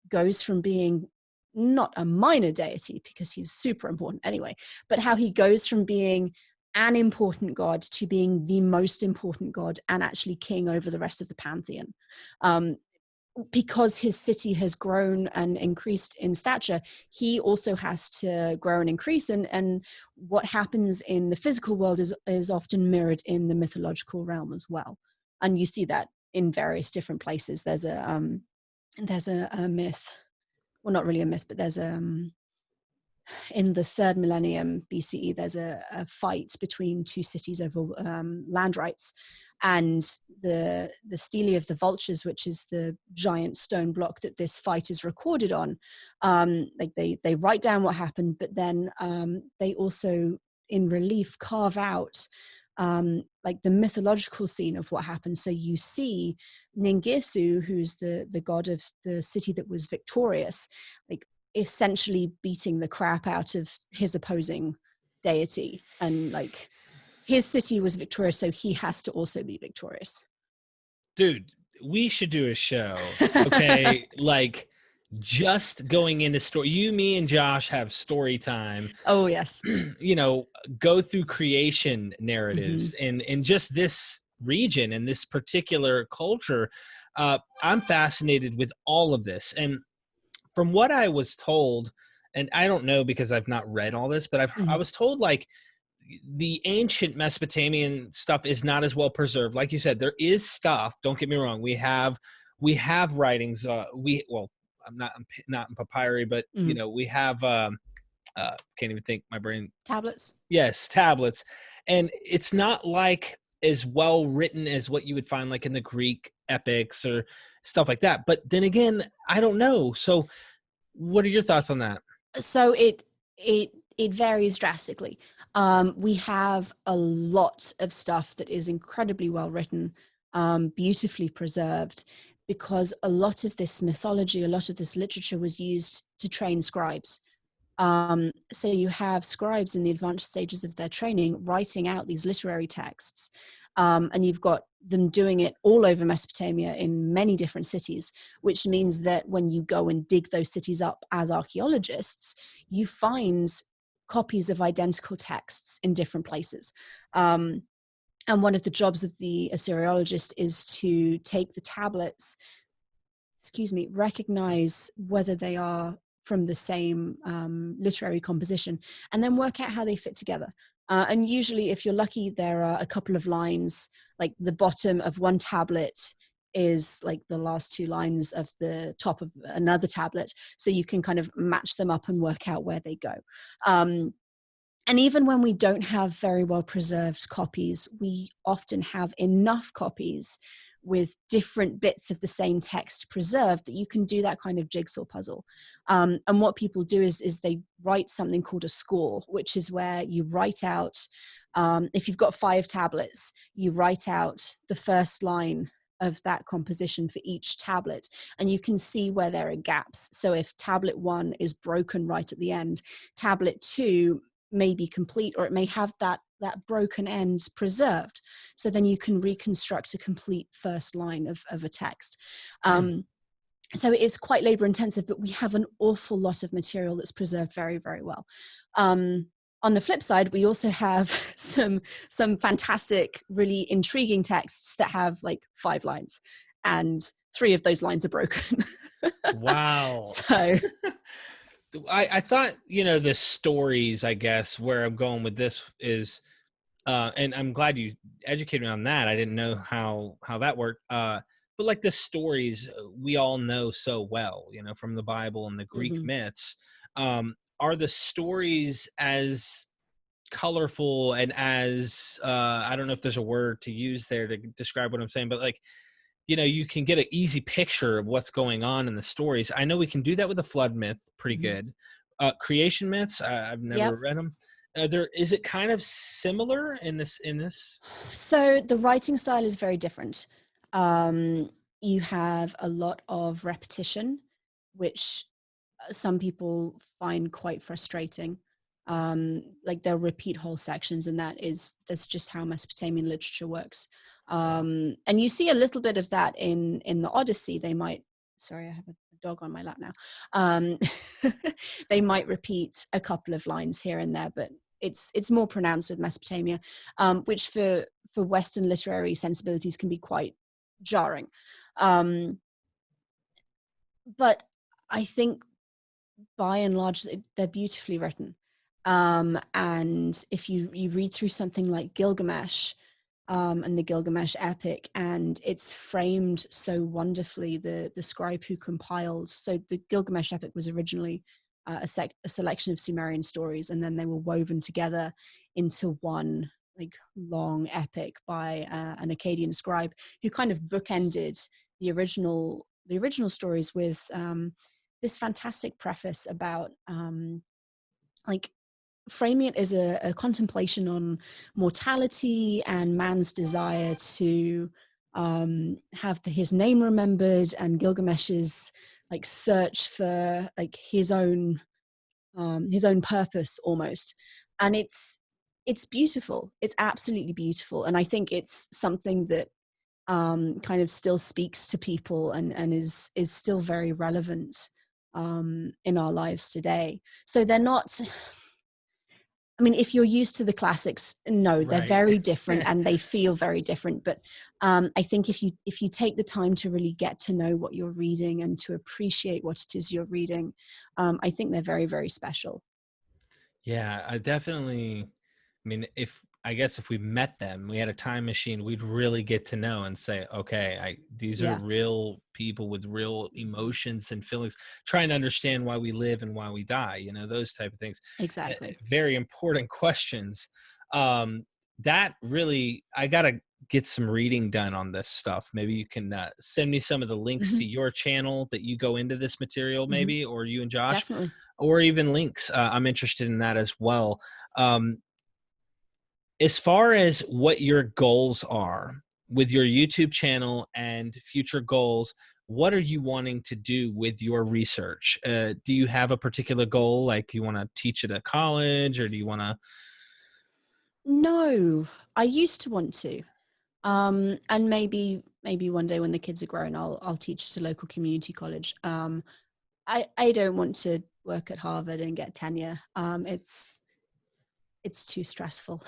goes from being not a minor deity, because he's super important anyway, but how he goes from being an important god to being the most important god and actually king over the rest of the pantheon. Because his city has grown and increased in stature, he also has to grow and increase. And what happens in the physical world is often mirrored in the mythological realm as well. And you see that in various different places. There's a myth, well, not really a myth, but there's in the 3rd millennium BCE, there's a fight between two cities over land rights. And the stele of the vultures, which is the giant stone block that this fight is recorded on, like they write down what happened, but then they also, in relief, carve out like the mythological scene of what happened. So you see Ningisu, who's the god of the city that was victorious, like essentially beating the crap out of his opposing deity, and like his city was victorious, so he has to also be victorious. Dude, we should do a show, okay? Like just going into story. You, me, and Josh have story time. Oh yes. You know, go through creation narratives in just this region and this particular culture. I'm fascinated with all of this, and from what I was told, and I don't know because I've not read all this, but I was told like the ancient Mesopotamian stuff is not as well preserved. Like you said, there is stuff. Don't get me wrong. We have writings. I'm not in papyri, but you know, we have. Can't even think. My brain. Tablets. Yes, tablets, and it's not like as well written as what you would find like in the Greek epics or stuff like that. But then again, I don't know. So, what are your thoughts on that? So it varies drastically. We have a lot of stuff that is incredibly well written, beautifully preserved, because a lot of this mythology, a lot of this literature was used to train scribes. So you have scribes in the advanced stages of their training writing out these literary texts, And you've got them doing it all over Mesopotamia in many different cities, which means that when you go and dig those cities up as archaeologists, you find copies of identical texts in different places. And one of the jobs of the Assyriologist is to take the tablets, recognize whether they are from the same literary composition, and then work out how they fit together. And usually, if you're lucky, there are a couple of lines, like the bottom of one tablet is like the last two lines of the top of another tablet. So you can kind of match them up and work out where they go. And even when we don't have very well preserved copies, we often have enough copies with different bits of the same text preserved that you can do that kind of jigsaw puzzle. And what people do is they write something called a score, which is where you write out, if you've got 5 tablets, you write out the first line of that composition for each tablet, and you can see where there are gaps. So if tablet 1 is broken right at the end, tablet 2 may be complete, or it may have that broken end preserved. So then you can reconstruct a complete first line of a text. So it's quite labor intensive, but we have an awful lot of material that's preserved very, very well. On the flip side, we also have some fantastic, really intriguing texts that have like 5 lines, and 3 of those lines are broken. Wow. So I thought, the stories, I guess, where I'm going with this is, and I'm glad you educated me on that. I didn't know how that worked. But like the stories we all know so well, from the Bible and the Greek myths, are the stories as colorful and as, I don't know if there's a word to use there to describe what I'm saying, but like, you can get an easy picture of what's going on in the stories. I know we can do that with the flood myth pretty good. Creation myths, I've never read them. Is it kind of similar in this? So the writing style is very different. You have a lot of repetition, which some people find quite frustrating. Like they'll repeat whole sections, and that's just how Mesopotamian literature works. And you see a little bit of that in the Odyssey. They might, sorry, I have a dog on my lap now. They might repeat a couple of lines here and there, but it's more pronounced with Mesopotamia, which for Western literary sensibilities can be quite jarring. But I think by and large, they're beautifully written. And if you read through something like Gilgamesh, and the Gilgamesh Epic, and it's framed so wonderfully, the scribe who compiled, so the Gilgamesh Epic was originally a selection of Sumerian stories, and then they were woven together into one like long epic by an Akkadian scribe who kind of bookended the original stories with this fantastic preface about like framing it as a contemplation on mortality and man's desire to have his name remembered, and Gilgamesh's like search for like his own purpose almost. And it's beautiful. It's absolutely beautiful. And I think it's something that kind of still speaks to people and is still very relevant in our lives today. So they're not, I mean, if you're used to the classics, no, they're very different and they feel very different. But I think if you take the time to really get to know what you're reading and to appreciate what it is you're reading, I think they're very, very special. Yeah, I mean, I guess if we met them, we had a time machine, we'd really get to know and say, okay, these are real people with real emotions and feelings, trying to understand why we live and why we die, those type of things. Exactly. Very important questions. That really, I got to get some reading done on this stuff. Maybe you can send me some of the links to your channel that you go into this material, maybe, or you and Josh. Definitely. Or even links. I'm interested in that as well. As far as what your goals are with your YouTube channel and future goals, what are you wanting to do with your research? Do you have a particular goal? Like you want to teach at a college, or do you want to? No, I used to want to. And maybe one day when the kids are grown, I'll teach at a local community college. I don't want to work at Harvard and get tenure. It's too stressful.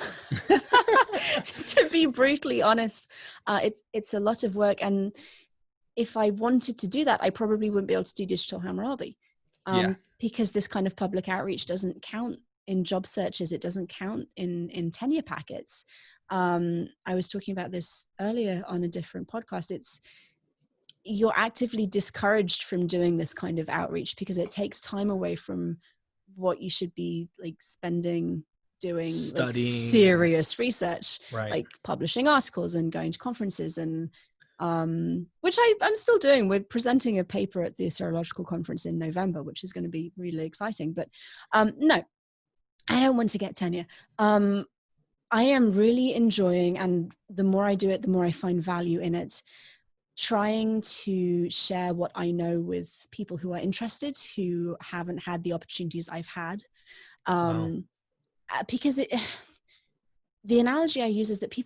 To be brutally honest, it's a lot of work, and if I wanted to do that, I probably wouldn't be able to do Digital Hammurabi, Yeah. because this kind of public outreach doesn't count in job searches. It doesn't count in tenure packets. I was talking about this earlier on a different podcast. You're actively discouraged from doing this kind of outreach because it takes time away from what you should be like spending doing like Studying. serious research, Right. like publishing articles and going to conferences, and which I'm still doing. We're presenting a paper at the Assyriological conference in November, which is going to be really exciting. But no, I don't want to get tenure. I am really enjoying, and the more I do it, the more I find value in it, trying to share what I know with people who are interested, who haven't had the opportunities I've had. Wow. Because the analogy I use is that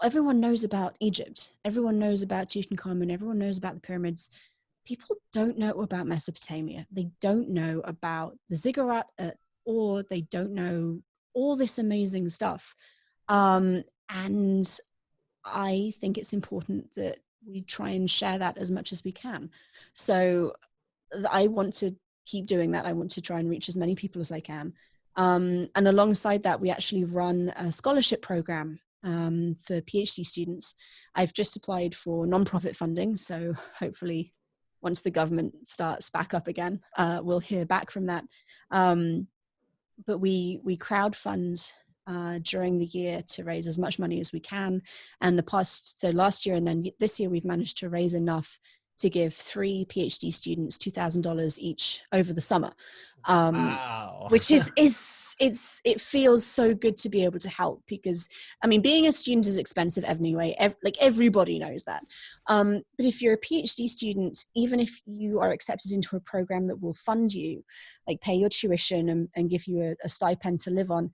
everyone knows about Egypt, everyone knows about Tutankhamun, everyone knows about the pyramids. People don't know about Mesopotamia. They don't know about the ziggurat, or they don't know all this amazing stuff. And I think it's important that we try and share that as much as we can. So I want to keep doing that. I want to try and reach as many people as I can. And alongside that, we actually run a scholarship program for PhD students. I've just applied for nonprofit funding, so hopefully once the government starts back up again, we'll hear back from that. But we crowdfund during the year to raise as much money as we can. And so last year and then this year, we've managed to raise enough to give 3 PhD students $2,000 each over the summer. Wow. Which it feels so good to be able to help, because I mean, being a student is expensive anyway. Like everybody knows that. But if you're a PhD student, even if you are accepted into a program that will fund you, like pay your tuition and give you a stipend to live on,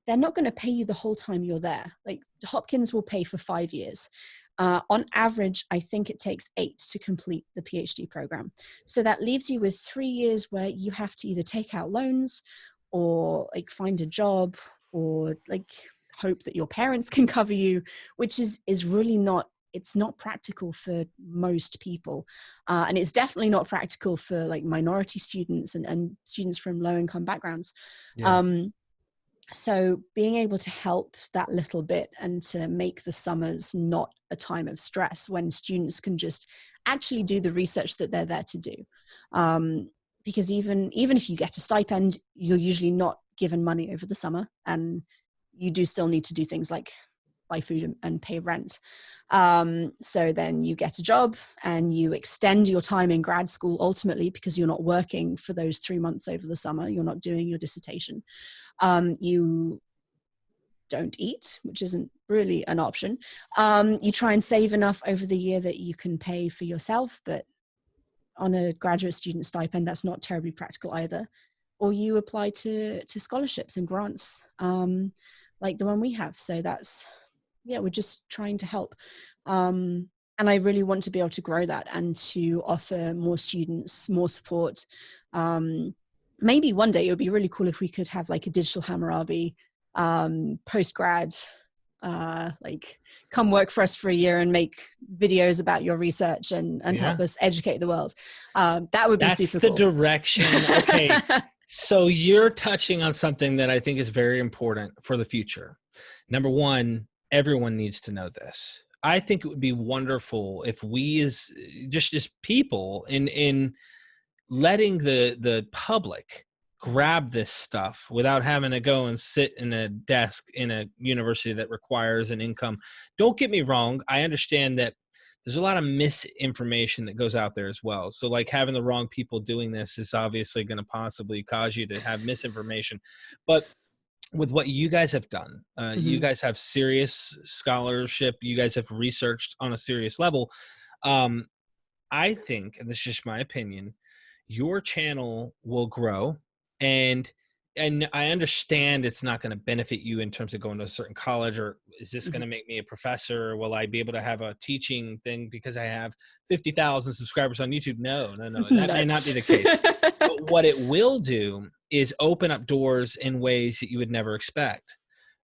they're not going to pay you the whole time you're there. Like Hopkins will pay for 5 years. On average, I think it takes 8 to complete the PhD program. So that leaves you with 3 years where you have to either take out loans or like find a job or like hope that your parents can cover you, which is really not, it's not practical for most people. And it's definitely not practical for like minority students and students from low income backgrounds. Yeah. So being able to help that little bit and to make the summers not a time of stress when students can just actually do the research that they're there to do. Because even if you get a stipend, you're usually not given money over the summer, and you do still need to do things like buy food and pay rent. So then you get a job and you extend your time in grad school ultimately, because you're not working for those 3 months over the summer. You're not doing your dissertation. You don't eat, which isn't really an option. You try and save enough over the year that you can pay for yourself, but on a graduate student stipend, that's not terribly practical either. Or you apply to scholarships and grants like the one we have. So we're just trying to help. And I really want to be able to grow that and to offer more students more support. Maybe one day it would be really cool if we could have like a Digital Hammurabi post-grad, like come work for us for a year and make videos about your research and help us educate the world. That would be super cool. That's the direction. Okay. So you're touching on something that I think is very important for the future. Number one, everyone needs to know this. I think it would be wonderful if we as people in letting the public grab this stuff without having to go and sit in a desk in a university that requires an income. Don't get me wrong. I understand that there's a lot of misinformation that goes out there as well. So like having the wrong people doing this is obviously going to possibly cause you to have misinformation. But with what you guys have done, you guys have serious scholarship. You guys have researched on a serious level. I think, and this is just my opinion, your channel will grow, and and I understand it's not going to benefit you in terms of going to a certain college, or is this going to make me a professor? Or will I be able to have a teaching thing because I have 50,000 subscribers on YouTube? No. That No. may not be the case. But what it will do is open up doors in ways that you would never expect.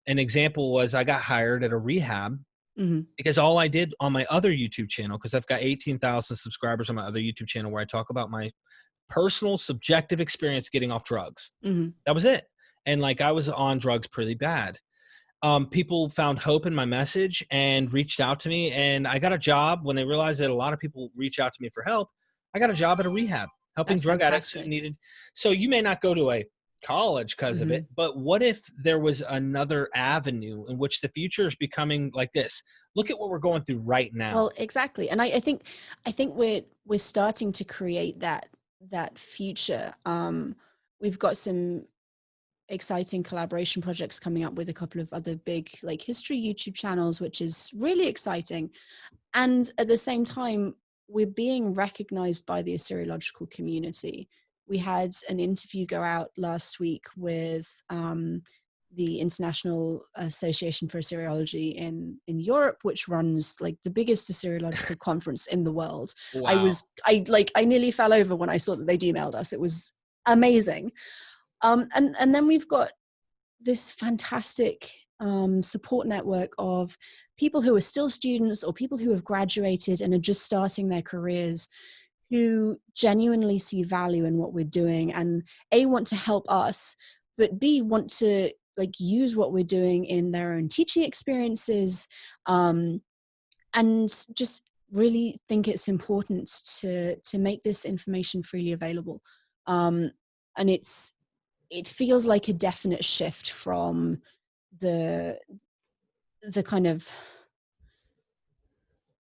An example was I got hired at a rehab because all I did on my other YouTube channel, because I've got 18,000 subscribers on my other YouTube channel where I talk about my personal subjective experience getting off drugs. That was it. And like, I was on drugs pretty bad. People found hope in my message and reached out to me, and I got a job when they realized that a lot of people reach out to me for help. I got a job at a rehab helping That's drug addicts fantastic. who needed. So you may not go to a college because of it, but what if there was another avenue in which the future is becoming like this? Look at what we're going through right now. Well, exactly. And I think we're starting to create that future. We've got some exciting collaboration projects coming up with a couple of other big like history YouTube channels, which is really exciting. And at the same time, we're being recognized by the Assyriological community. We had an interview go out last week with the International Association for Assyriology in Europe, which runs like the biggest Assyriological conference in the world. Wow. I nearly fell over when I saw that they'd emailed us. It was amazing. And then we've got this fantastic support network of people who are still students or people who have graduated and are just starting their careers, who genuinely see value in what we're doing and A, want to help us, but B, want to like use what we're doing in their own teaching experiences, and just really think it's important to make this information freely available. And it feels like a definite shift from the kind of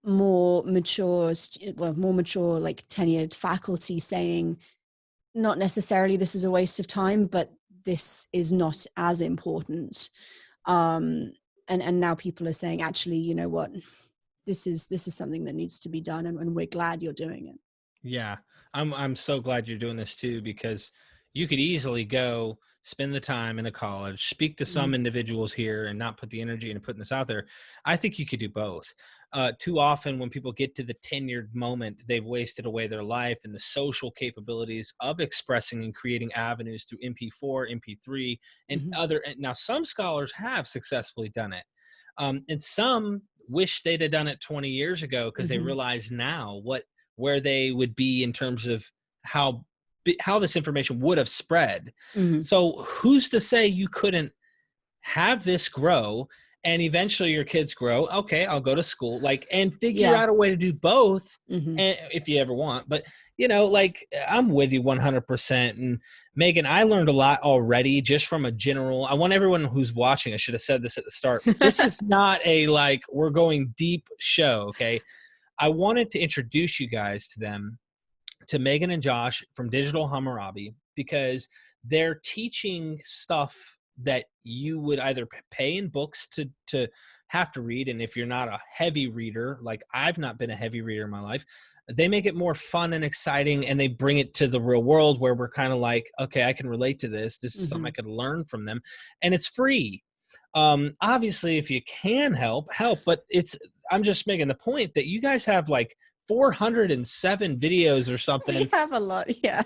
more mature like tenured faculty saying not necessarily this is a waste of time, but this is not as important. And now people are saying, actually, you know what, this is something that needs to be done, and we're glad you're doing it. Yeah, I'm so glad you're doing this too, because you could easily go spend the time in a college, speak to some individuals here and not put the energy into putting this out there. I think you could do both. Too often when people get to the tenured moment, they've wasted away their life and the social capabilities of expressing and creating avenues through MP4, MP3, and other. And now some scholars have successfully done it. And some wish they'd have done it 20 years ago because they realize now where they would be in terms of how this information would have spread. So who's to say you couldn't have this grow and eventually your kids grow? Okay, I'll go to school, and figure out a way to do both, and if you ever want. But I'm with you 100%. And Megan, I learned a lot already just from a general. I want everyone who's watching, I should have said this at the start, this is not a we're going deep show. Okay, I wanted to introduce you guys to them, to Megan and Josh from Digital Hammurabi, because they're teaching stuff that you would either pay in books to have to read. And if you're not a heavy reader, like I've not been a heavy reader in my life, they make it more fun and exciting, and they bring it to the real world where we're kind of like, okay, I can relate to this. This is something I could learn from them, and it's free. Obviously, if you can help, but I'm just making the point that you guys have 407 videos or something. We have a lot, yeah.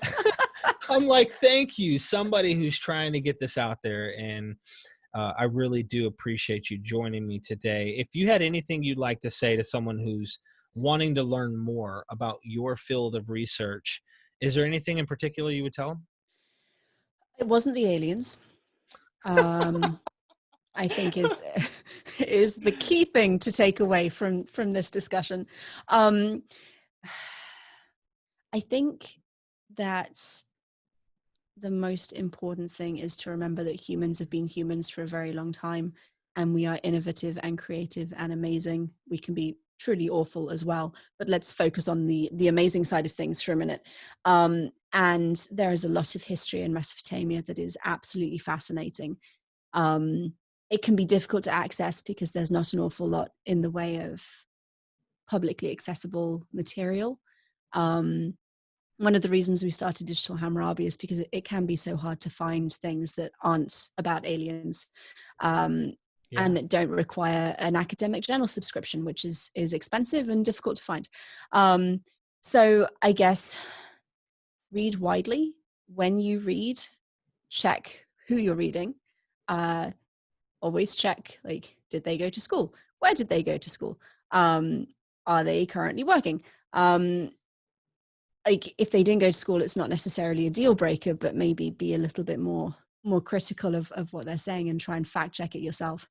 I'm thank you, somebody who's trying to get this out there. And I really do appreciate you joining me today. If you had anything you'd like to say to someone who's wanting to learn more about your field of research, is there anything in particular you would tell them? It wasn't the aliens. I think is the key thing to take away from this discussion. I think that the most important thing is to remember that humans have been humans for a very long time, and we are innovative and creative and amazing. We can be truly awful as well, but let's focus on the amazing side of things for a minute. And there is a lot of history in Mesopotamia that is absolutely fascinating. It can be difficult to access because there's not an awful lot in the way of publicly accessible material. one of the reasons we started Digital Hammurabi is because it can be so hard to find things that aren't about aliens, and that don't require an academic journal subscription, which is expensive and difficult to find. So I guess read widely. When you read, check who you're reading. Always check, like, did they go to school? Where did they go to school? Are they currently working? Like, if they didn't go to school, it's not necessarily a deal breaker, but maybe be a little bit more critical of what they're saying and try and fact check it yourself.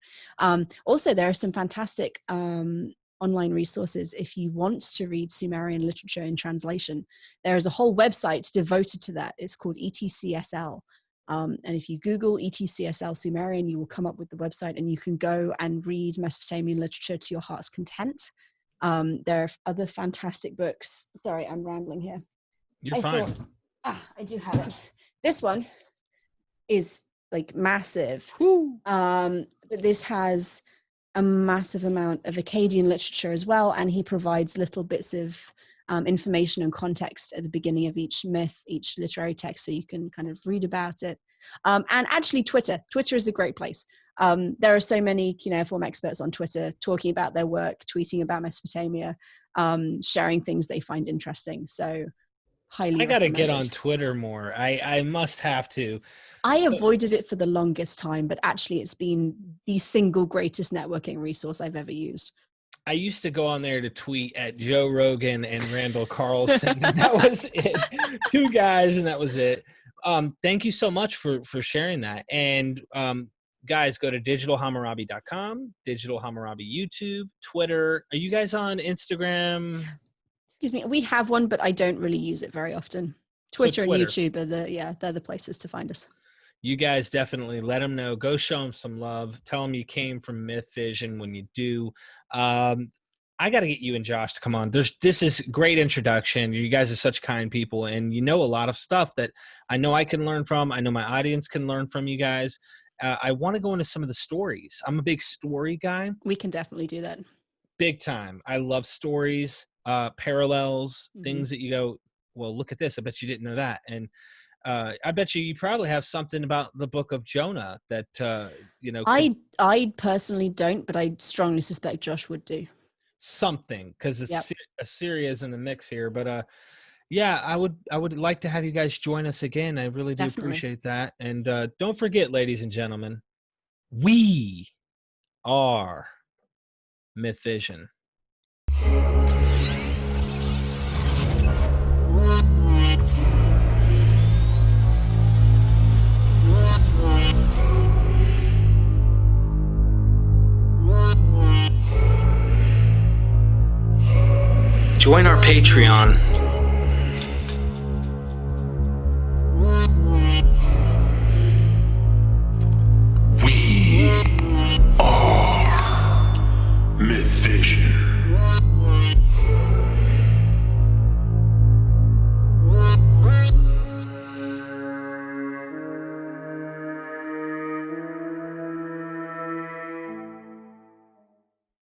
Also, there are some fantastic online resources if you want to read Sumerian literature in translation. There is a whole website devoted to that. It's called ETCSL. And if you Google ETCSL Sumerian, you will come up with the website, and you can go and read Mesopotamian literature to your heart's content. There are other fantastic books. Sorry, I'm rambling here. You're fine. I do have it. This one is like massive. But this has a massive amount of Akkadian literature as well, and he provides little bits of information and context at the beginning of each myth, each literary text, so you can kind of read about it. And actually, Twitter is a great place. There are so many cuneiform experts on Twitter talking about their work, tweeting about Mesopotamia, sharing things they find interesting. So highly I got to get recommended. on Twitter more. I must have to. I avoided it for the longest time, but actually it's been the single greatest networking resource I've ever used. I used to go on there to tweet at Joe Rogan and Randall Carlson, and that was it. 2 guys, and that was it. Thank you so much for sharing that. And guys, go to digitalhammurabi.com, Digital Hammurabi YouTube, Twitter. Are you guys on Instagram? Excuse me, we have one, but I don't really use it very often. Twitter and YouTube are they're the places to find us. You guys definitely let them know. Go show them some love. Tell them you came from Myth Vision when you do. I got to get you and Josh to come on. This is great introduction. You guys are such kind people, and you know a lot of stuff that I know I can learn from. I know my audience can learn from you guys. I want to go into some of the stories. I'm a big story guy. We can definitely do that. Big time. I love stories, parallels, things that you go, well, look at this. I bet you didn't know that. And I bet you probably have something about the book of Jonah that, I personally don't, but I strongly suspect Josh would do. Something, because Assyria is in the mix here. But yeah, I would like to have you guys join us again. I really do appreciate that. And don't forget, ladies and gentlemen, we are Myth Vision. Join our Patreon